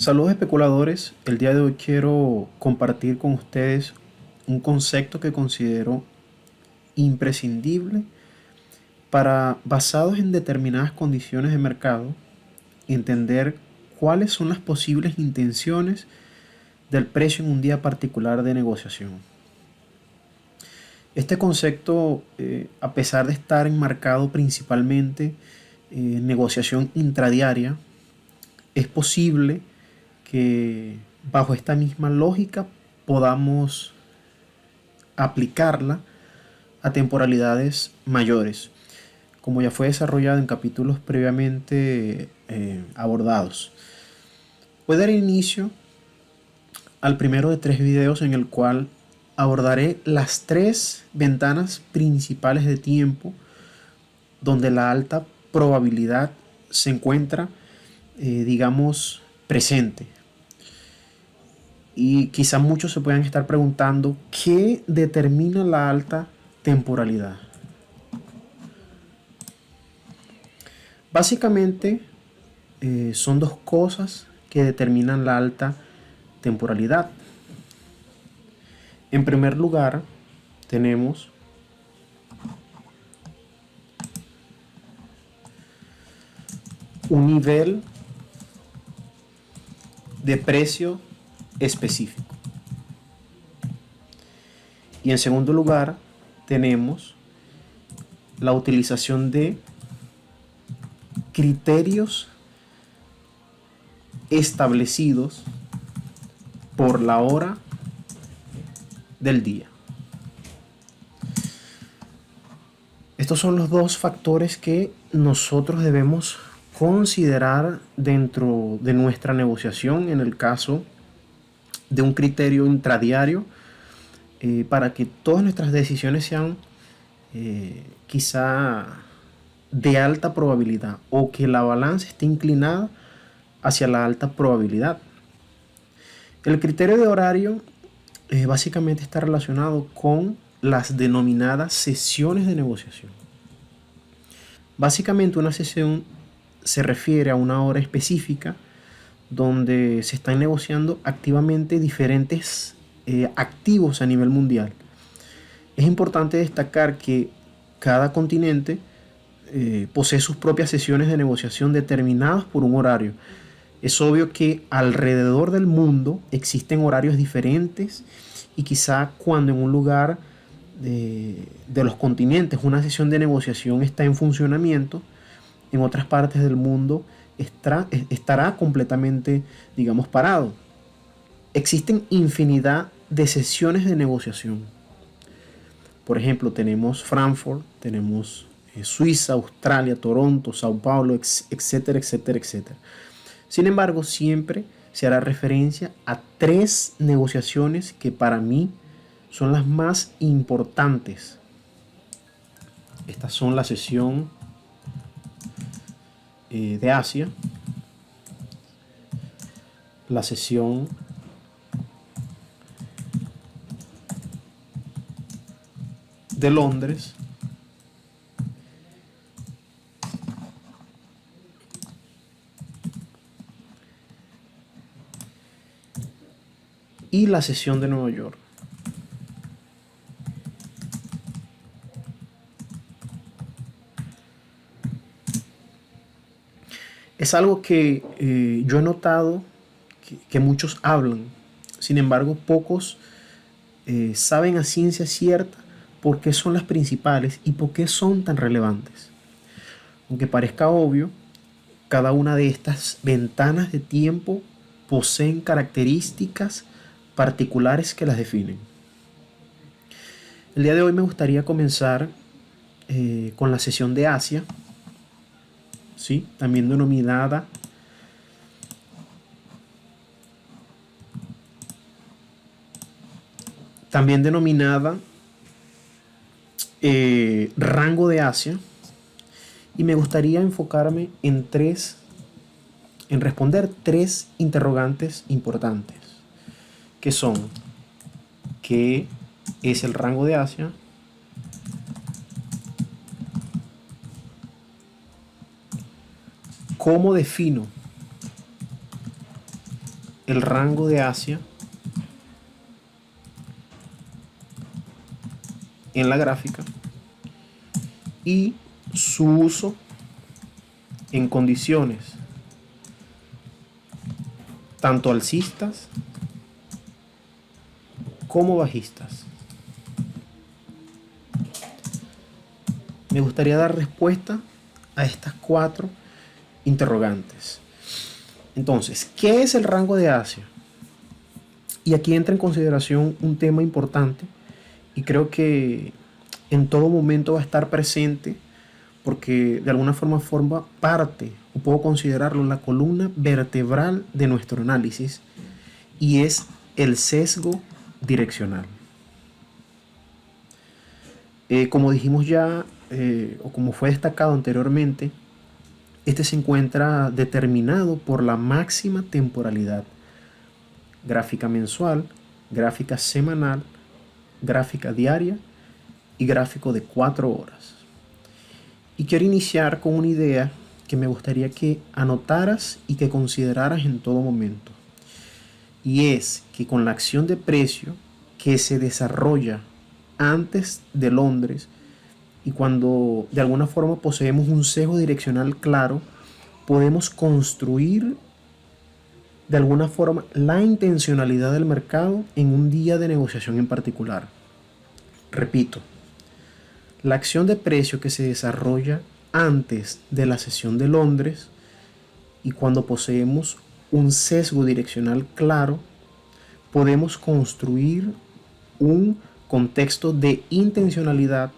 Saludos especuladores, el día de hoy quiero compartir con ustedes un concepto que considero imprescindible para, basados en determinadas condiciones de mercado, entender cuáles son las posibles intenciones del precio en un día particular de negociación. Este concepto, a pesar de estar enmarcado principalmente en negociación intradiaria, es posible que bajo esta misma lógica podamos aplicarla a temporalidades mayores, como ya fue desarrollado en capítulos previamente abordados. Voy a dar inicio al primero de 3 videos en el cual abordaré las 3 ventanas principales de tiempo donde la alta probabilidad se encuentra, digamos, presente. Y quizás muchos se puedan estar preguntando qué determina la alta temporalidad. Básicamente son 2 cosas que determinan la alta temporalidad. En primer lugar, tenemos un nivel de precio específico. Y en segundo lugar, tenemos la utilización de criterios establecidos por la hora del día. Estos son los 2 factores que nosotros debemos considerar dentro de nuestra negociación en el caso de un criterio intradiario, para que todas nuestras decisiones sean quizá de alta probabilidad o que la balanza esté inclinada hacia la alta probabilidad. El criterio de horario básicamente está relacionado con las denominadas sesiones de negociación. Básicamente una sesión se refiere a una hora específica donde se están negociando activamente diferentes activos a nivel mundial. Es importante destacar que cada continente posee sus propias sesiones de negociación determinadas por un horario. Es obvio que alrededor del mundo existen horarios diferentes y quizá cuando en un lugar de los continentes una sesión de negociación está en funcionamiento, en otras partes del mundo estará completamente, digamos, parado. Existen infinidad de sesiones de negociación. Por ejemplo, tenemos Frankfurt, tenemos Suiza, Australia, Toronto, Sao Paulo, etcétera, etcétera, etcétera. Sin embargo, siempre se hará referencia a 3 negociaciones que para mí son las más importantes. Estas son la sesión de Asia, la sesión de Londres y la sesión de Nueva York. Es algo que yo he notado que muchos hablan, sin embargo pocos saben a ciencia cierta por qué son las principales y por qué son tan relevantes. Aunque parezca obvio, cada una de estas ventanas de tiempo poseen características particulares que las definen. El día de hoy me gustaría comenzar con la sesión de Asia, ¿sí? También denominada rango de Asia, y me gustaría enfocarme en responder 3 interrogantes importantes, que son: ¿qué es el rango de Asia? ¿Cómo defino el rango de Asia en la gráfica y su uso en condiciones tanto alcistas como bajistas. Me gustaría dar respuesta a estas 4 interrogantes. Entonces, ¿qué es el rango de Asia? Y aquí entra en consideración un tema importante y creo que en todo momento va a estar presente porque de alguna forma forma parte, o puedo considerarlo, la columna vertebral de nuestro análisis, y es el sesgo direccional. Como dijimos ya, o como fue destacado anteriormente, este se encuentra determinado por la máxima temporalidad: gráfica mensual, gráfica semanal, gráfica diaria y gráfico de 4 horas. Y quiero iniciar con una idea que me gustaría que anotaras y que consideraras en todo momento. Y es que con la acción de precio que se desarrolla antes de Londres, y cuando de alguna forma poseemos un sesgo direccional claro, podemos construir de alguna forma la intencionalidad del mercado en un día de negociación en particular. Repito, la acción de precio que se desarrolla antes de la sesión de Londres y cuando poseemos un sesgo direccional claro, podemos construir un contexto de intencionalidad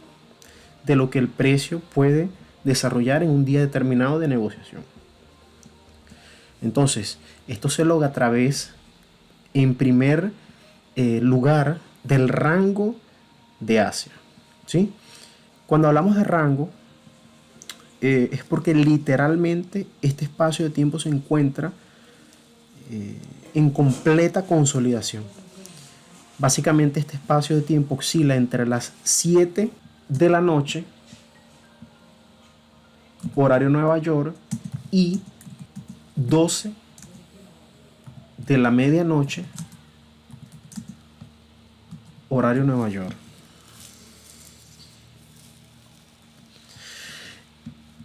de lo que el precio puede desarrollar en un día determinado de negociación. Entonces, esto se logra a través, en primer lugar, del rango de Asia, ¿sí? Cuando hablamos de rango, es porque literalmente este espacio de tiempo se encuentra en completa consolidación. Básicamente este espacio de tiempo oscila entre las 7 de la noche, horario Nueva York, y 12 de la medianoche, horario Nueva York.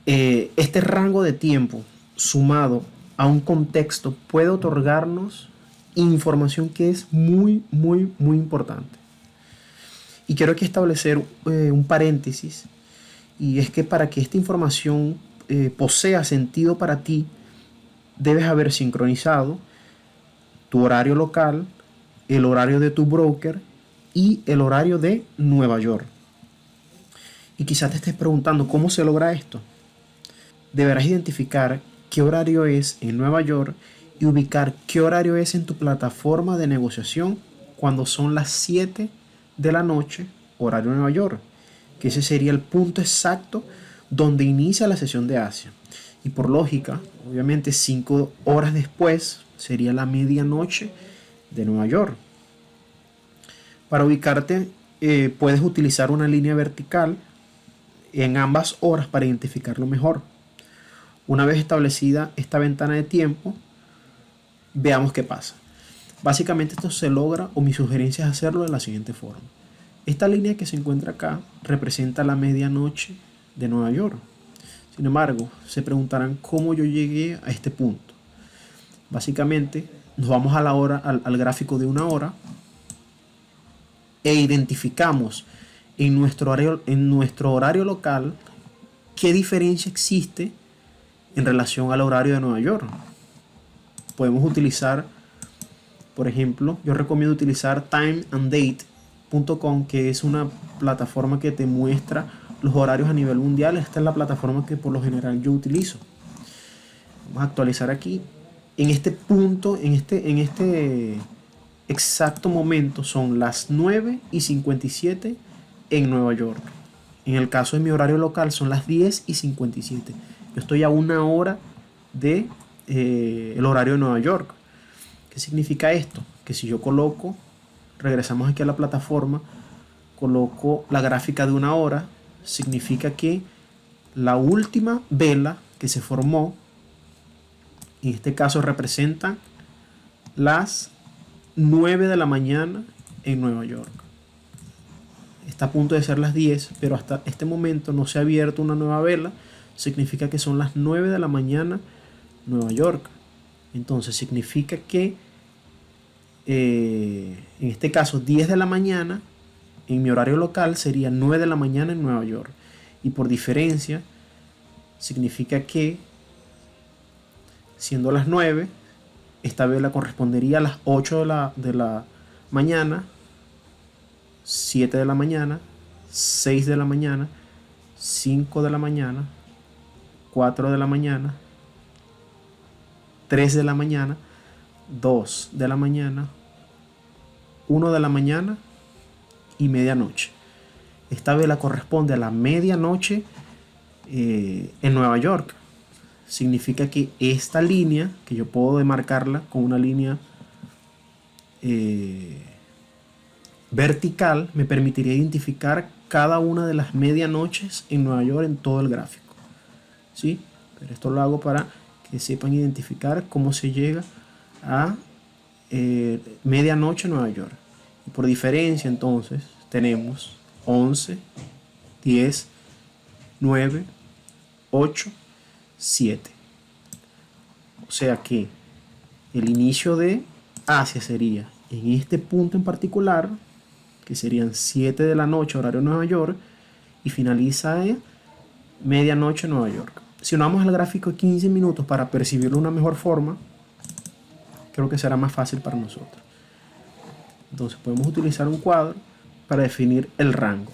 Este rango de tiempo sumado a un contexto puede otorgarnos información que es muy importante. Y quiero aquí establecer un paréntesis, y es que para que esta información posea sentido para ti, debes haber sincronizado tu horario local, el horario de tu broker y el horario de Nueva York. Y quizás te estés preguntando cómo se logra esto. Deberás identificar qué horario es en Nueva York y ubicar qué horario es en tu plataforma de negociación cuando son las 7 de la noche, horario Nueva York, que ese sería el punto exacto donde inicia la sesión de Asia. Y por lógica, obviamente 5 horas después sería la medianoche de Nueva York. Para ubicarte, puedes utilizar una línea vertical en ambas horas para identificarlo mejor. Una vez establecida esta ventana de tiempo, veamos qué pasa. Básicamente esto se logra, o mi sugerencia es hacerlo de la siguiente forma. Esta línea que se encuentra acá representa la medianoche de Nueva York. Sin embargo, se preguntarán cómo yo llegué a este punto. Básicamente, nos vamos a la hora, al gráfico de una hora, e identificamos en nuestro horario local qué diferencia existe en relación al horario de Nueva York. Podemos utilizar, por ejemplo, yo recomiendo utilizar timeanddate.com, que es una plataforma que te muestra los horarios a nivel mundial. Esta es la plataforma que por lo general yo utilizo. Vamos a actualizar aquí. En este punto, en este exacto momento, son las 9:57 en Nueva York. En el caso de mi horario local son las 10:57. Yo estoy a una hora de el horario de Nueva York. ¿Qué significa esto? Que si yo coloco, regresamos aquí a la plataforma, coloco la gráfica de una hora, significa que la última vela que se formó, en este caso representa las 9 de la mañana en Nueva York. Está a punto de ser las 10, pero hasta este momento no se ha abierto una nueva vela. Significa que son las 9 de la mañana Nueva York. Entonces significa que en este caso 10 de la mañana en mi horario local sería 9 de la mañana en Nueva York. Y por diferencia significa que siendo las 9, esta vela correspondería a las 8 de la mañana, 7 de la mañana, 6 de la mañana, 5 de la mañana, 4 de la mañana, 3 de la mañana, 2 de la mañana, 1 de la mañana y medianoche. Esta vela corresponde a la medianoche en Nueva York. Significa que esta línea, que yo puedo demarcarla con una línea vertical, me permitiría identificar cada una de las medianoches en Nueva York en todo el gráfico. ¿Sí? Pero esto lo hago para que sepan identificar cómo se llega a medianoche en Nueva York. Y por diferencia, entonces, tenemos 11, 10, 9, 8, 7. O sea que el inicio de Asia sería en este punto en particular, que serían 7 de la noche horario Nueva York, y finaliza en medianoche Nueva York. Si nos vamos al gráfico de 15 minutos para percibirlo de una mejor forma, creo que será más fácil para nosotros. Entonces podemos utilizar un cuadro para definir el rango.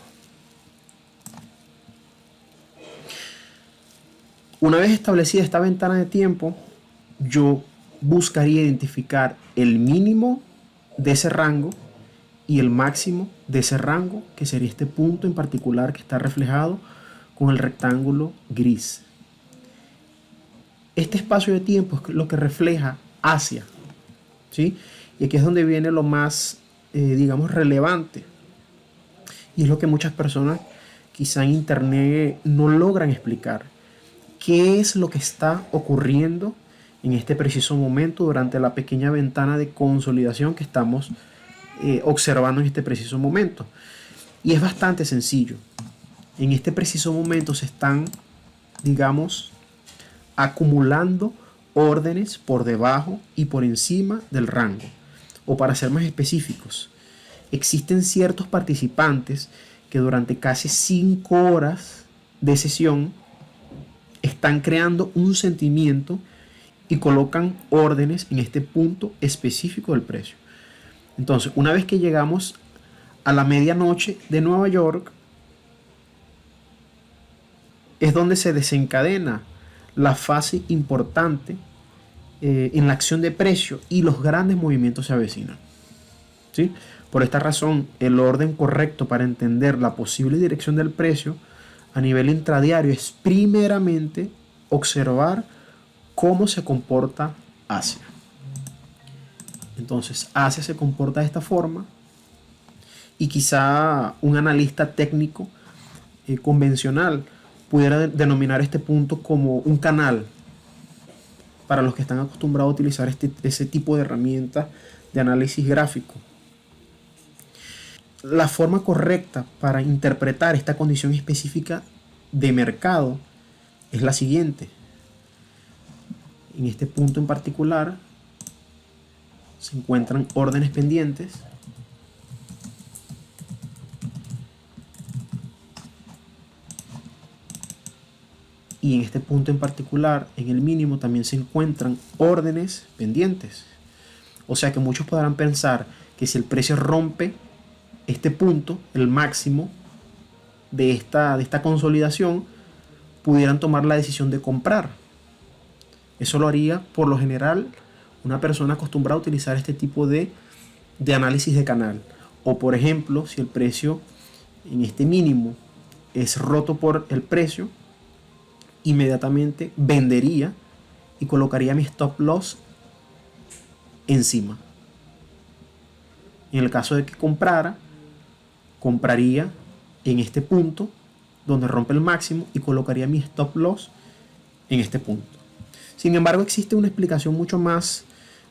Una vez establecida esta ventana de tiempo, yo buscaría identificar el mínimo de ese rango y el máximo de ese rango, que sería este punto en particular que está reflejado con el rectángulo gris. Este espacio de tiempo es lo que refleja Asia, ¿sí? Y aquí es donde viene lo más, digamos, relevante. Y es lo que muchas personas quizá en internet no logran explicar. ¿Qué es lo que está ocurriendo en este preciso momento durante la pequeña ventana de consolidación que estamos observando en este preciso momento? Y es bastante sencillo. En este preciso momento se están, digamos, acumulando órdenes por debajo y por encima del rango. O para ser más específicos, existen ciertos participantes que durante casi 5 horas de sesión están creando un sentimiento y colocan órdenes en este punto específico del precio. Entonces, una vez que llegamos a la medianoche de Nueva York, es donde se desencadena la fase importante en la acción de precio y los grandes movimientos se avecinan. ¿Sí? Por esta razón, el orden correcto para entender la posible dirección del precio a nivel intradiario es primeramente observar cómo se comporta Asia. Entonces, Asia se comporta de esta forma y quizá un analista técnico convencional pudiera denominar este punto como un canal para los que están acostumbrados a utilizar ese tipo de herramientas de análisis gráfico. La forma correcta para interpretar esta condición específica de mercado es la siguiente. En este punto en particular se encuentran órdenes pendientes y en este punto en particular, en el mínimo, también se encuentran órdenes pendientes. O sea que muchos podrán pensar que si el precio rompe este punto, el máximo de esta consolidación, pudieran tomar la decisión de comprar. Eso lo haría por lo general una persona acostumbrada a utilizar este tipo de análisis de canal. O por ejemplo, si el precio en este mínimo es roto por el precio, inmediatamente vendería y colocaría mi stop loss encima. En el caso de que comprara, compraría en este punto donde rompe el máximo y colocaría mi stop loss en este punto. Sin embargo, existe una explicación mucho más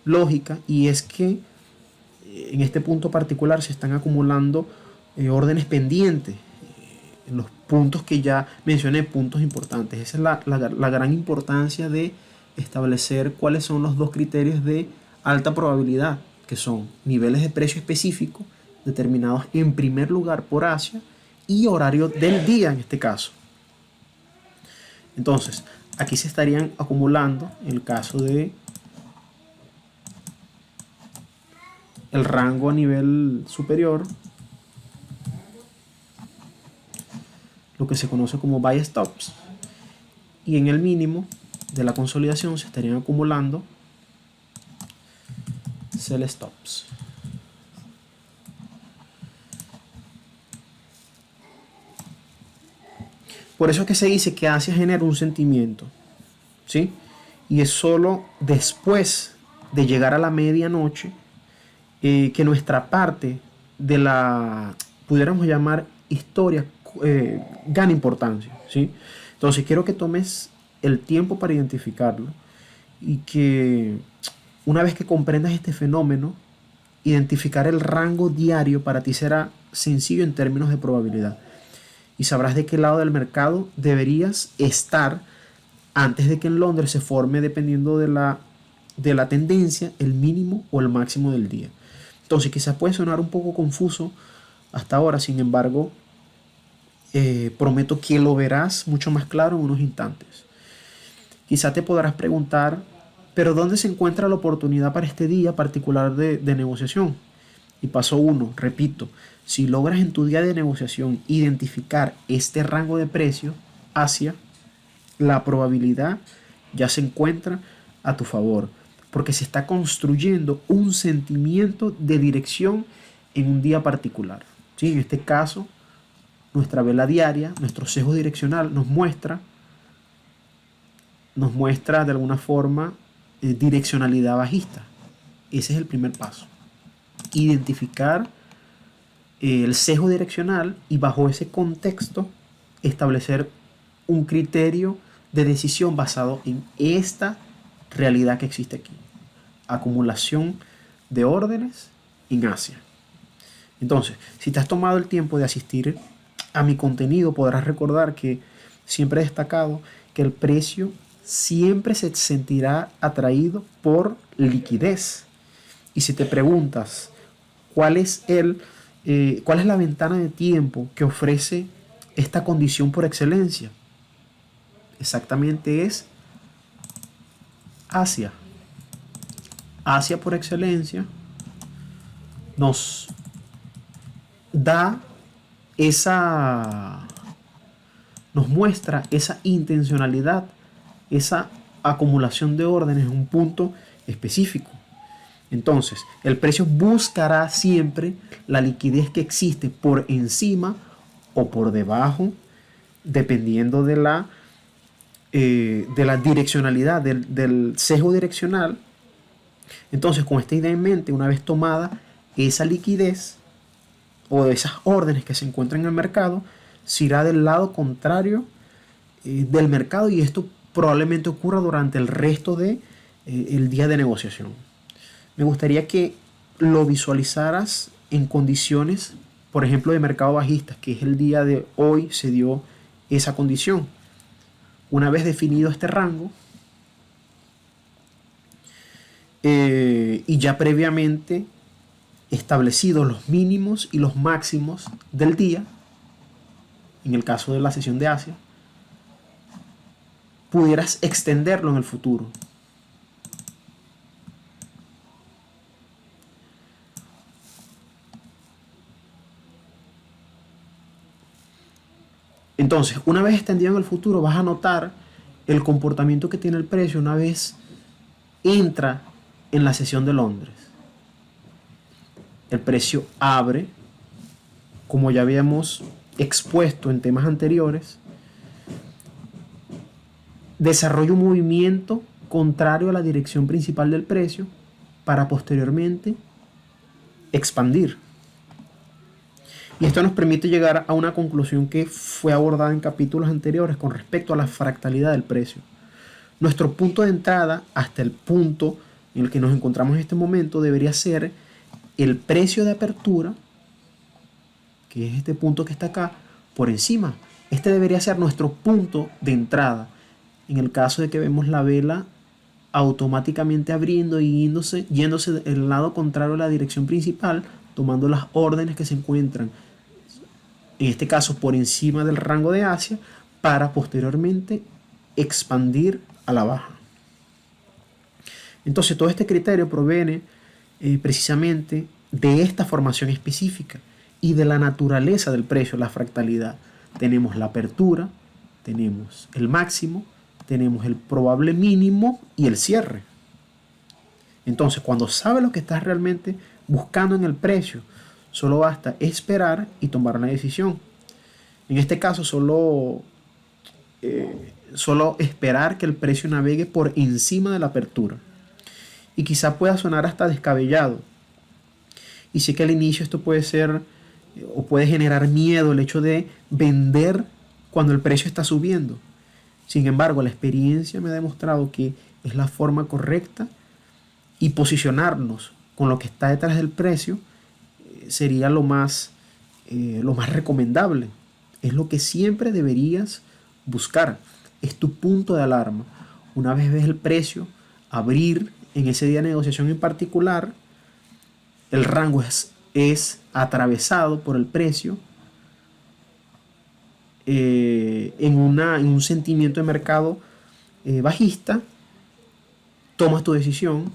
lógica, y es que en este punto particular se están acumulando órdenes pendientes, en los puntos que ya mencioné, puntos importantes. Esa es la gran importancia de establecer cuáles son los dos criterios de alta probabilidad, que son niveles de precio específicos determinados en primer lugar por Asia y horario del día en este caso. Entonces, aquí se estarían acumulando, en el caso de el rango a nivel superior, lo que se conoce como buy stops, y en el mínimo de la consolidación se estarían acumulando sell stops. Por eso es que se dice que Asia genera un sentimiento, ¿sí? Y es solo después de llegar a la medianoche que nuestra parte de la, pudiéramos llamar, historia gana importancia, ¿sí? Entonces quiero que tomes el tiempo para identificarlo y que una vez que comprendas este fenómeno, identificar el rango diario para ti será sencillo en términos de probabilidad. Y sabrás de qué lado del mercado deberías estar antes de que en Londres se forme, dependiendo de la tendencia, el mínimo o el máximo del día. Entonces quizás puede sonar un poco confuso hasta ahora, sin embargo, prometo que lo verás mucho más claro en unos instantes. Quizás te podrás preguntar, pero ¿dónde se encuentra la oportunidad para este día particular de negociación? Y paso 1, repito, si logras en tu día de negociación identificar este rango de precio hacia, la probabilidad ya se encuentra a tu favor, porque se está construyendo un sentimiento de dirección en un día particular, ¿sí? En este caso, nuestra vela diaria, nuestro sesgo direccional nos muestra de alguna forma direccionalidad bajista. Ese es el primer paso. Identificar el sesgo direccional y bajo ese contexto establecer un criterio de decisión basado en esta realidad que existe aquí. Acumulación de órdenes en Asia. Entonces, si te has tomado el tiempo de asistir a mi contenido, podrás recordar que siempre he destacado que el precio siempre se sentirá atraído por liquidez. Y si te preguntas cuál es la ventana de tiempo que ofrece esta condición por excelencia, exactamente es Asia. Asia por excelencia nos da nos muestra esa intencionalidad, esa acumulación de órdenes en un punto específico. Entonces, el precio buscará siempre la liquidez que existe por encima o por debajo, dependiendo de la direccionalidad, del sesgo direccional. Entonces, con esta idea en mente, una vez tomada esa liquidez o de esas órdenes que se encuentran en el mercado, se irá del lado contrario del mercado, y esto probablemente ocurra durante el resto de el día de negociación. Me gustaría que lo visualizaras en condiciones, por ejemplo, de mercado bajista, que es el día de hoy. Se dio esa condición. Una vez definido este rango y ya previamente establecidos los mínimos y los máximos del día, en el caso de la sesión de Asia, pudieras extenderlo en el futuro. Entonces, una vez extendido en el futuro, vas a notar el comportamiento que tiene el precio una vez entra en la sesión de Londres. El precio abre, como ya habíamos expuesto en temas anteriores, desarrolla un movimiento contrario a la dirección principal del precio para posteriormente expandir. Y esto nos permite llegar a una conclusión que fue abordada en capítulos anteriores con respecto a la fractalidad del precio. Nuestro punto de entrada hasta el punto en el que nos encontramos en este momento debería ser el precio de apertura, que es este punto que está acá, por encima. Este debería ser nuestro punto de entrada. En el caso de que vemos la vela automáticamente abriendo y yéndose del lado contrario a la dirección principal, tomando las órdenes que se encuentran, en este caso por encima del rango de Asia, para posteriormente expandir a la baja. Entonces todo este criterio proviene precisamente de esta formación específica y de la naturaleza del precio, la fractalidad. Tenemos la apertura, tenemos el máximo, tenemos el probable mínimo y el cierre. Entonces, cuando sabes lo que estás realmente buscando en el precio, solo basta esperar y tomar una decisión. En este caso, solo esperar que el precio navegue por encima de la apertura. Y quizá pueda sonar hasta descabellado. Y sé que al inicio esto puede ser o puede generar miedo, el hecho de vender cuando el precio está subiendo. Sin embargo, la experiencia me ha demostrado que es la forma correcta, y posicionarnos con lo que está detrás del precio sería lo más recomendable. Es lo que siempre deberías buscar. Es tu punto de alarma. Una vez ves el precio abrir en ese día de negociación en particular, el rango es atravesado por el precio en un sentimiento de mercado bajista, tomas tu decisión,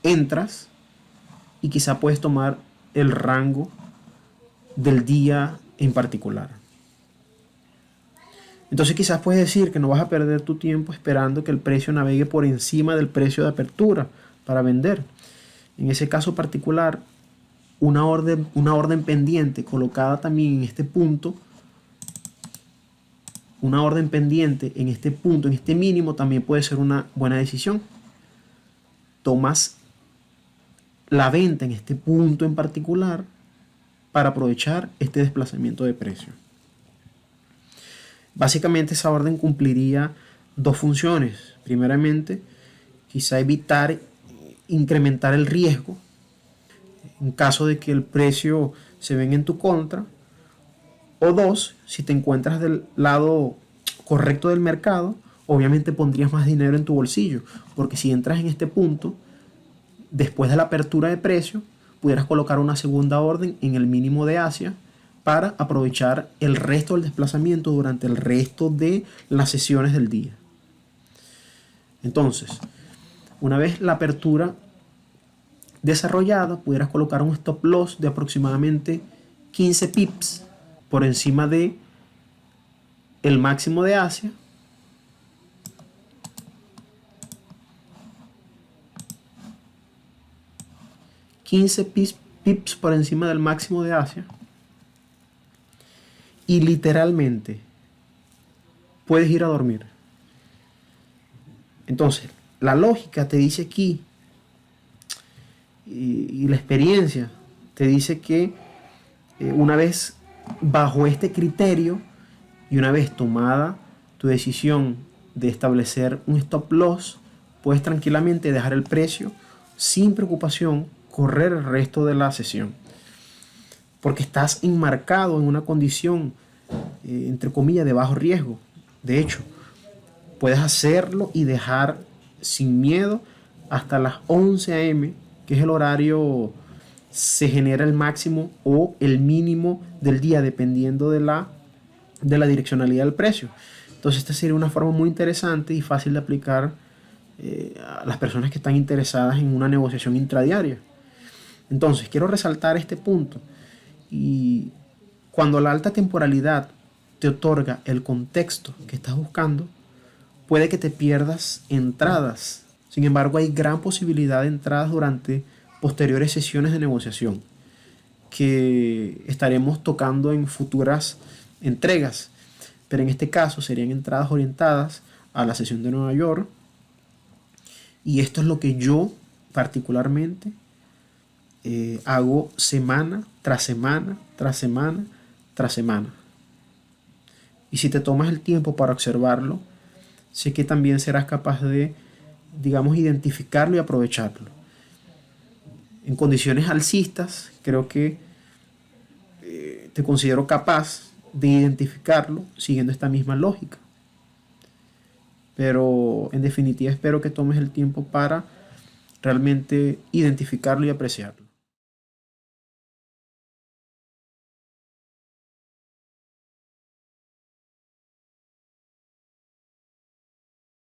entras y quizá puedes tomar el rango del día en particular. Entonces quizás puedes decir que no vas a perder tu tiempo esperando que el precio navegue por encima del precio de apertura para vender. En ese caso particular, una orden pendiente colocada también en este punto, una orden pendiente en este punto, en este mínimo, también puede ser una buena decisión. Tomas la venta en este punto en particular para aprovechar este desplazamiento de precio. Básicamente esa orden cumpliría dos funciones. Primeramente, quizá evitar incrementar el riesgo en caso de que el precio se venga en tu contra. O dos, si te encuentras del lado correcto del mercado, obviamente pondrías más dinero en tu bolsillo, porque si entras en este punto, después de la apertura de precio, pudieras colocar una segunda orden en el mínimo de Asia para aprovechar el resto del desplazamiento durante el resto de las sesiones del día. Entonces, una vez la apertura desarrollada, pudieras colocar un stop loss de aproximadamente 15 pips por encima de el máximo de Asia, pips por encima del máximo de Asia, y literalmente puedes ir a dormir. Entonces, la lógica te dice aquí, y la experiencia te dice que una vez bajo este criterio y una vez tomada tu decisión de establecer un stop loss, puedes tranquilamente dejar el precio sin preocupación, correr el resto de la sesión, porque estás enmarcado en una condición entre comillas de bajo riesgo. De hecho, puedes hacerlo y dejar sin miedo hasta las 11 a.m., que es el horario se genera el máximo o el mínimo del día, dependiendo de la direccionalidad del precio. Entonces esta sería una forma muy interesante y fácil de aplicar a las personas que están interesadas en una negociación intradiaria. Entonces quiero resaltar este punto. Y cuando la alta temporalidad te otorga el contexto que estás buscando, puede que te pierdas entradas. Sin embargo, hay gran posibilidad de entradas durante posteriores sesiones de negociación que estaremos tocando en futuras entregas. Pero en este caso serían entradas orientadas a la sesión de Nueva York. Y esto es lo que yo particularmente hago semana tras semana, tras semana, tras semana. Y si te tomas el tiempo para observarlo, sé que también serás capaz de digamos, identificarlo y aprovecharlo. En condiciones alcistas, creo que te considero capaz de identificarlo siguiendo esta misma lógica. Pero en definitiva espero que tomes el tiempo para realmente identificarlo y apreciarlo.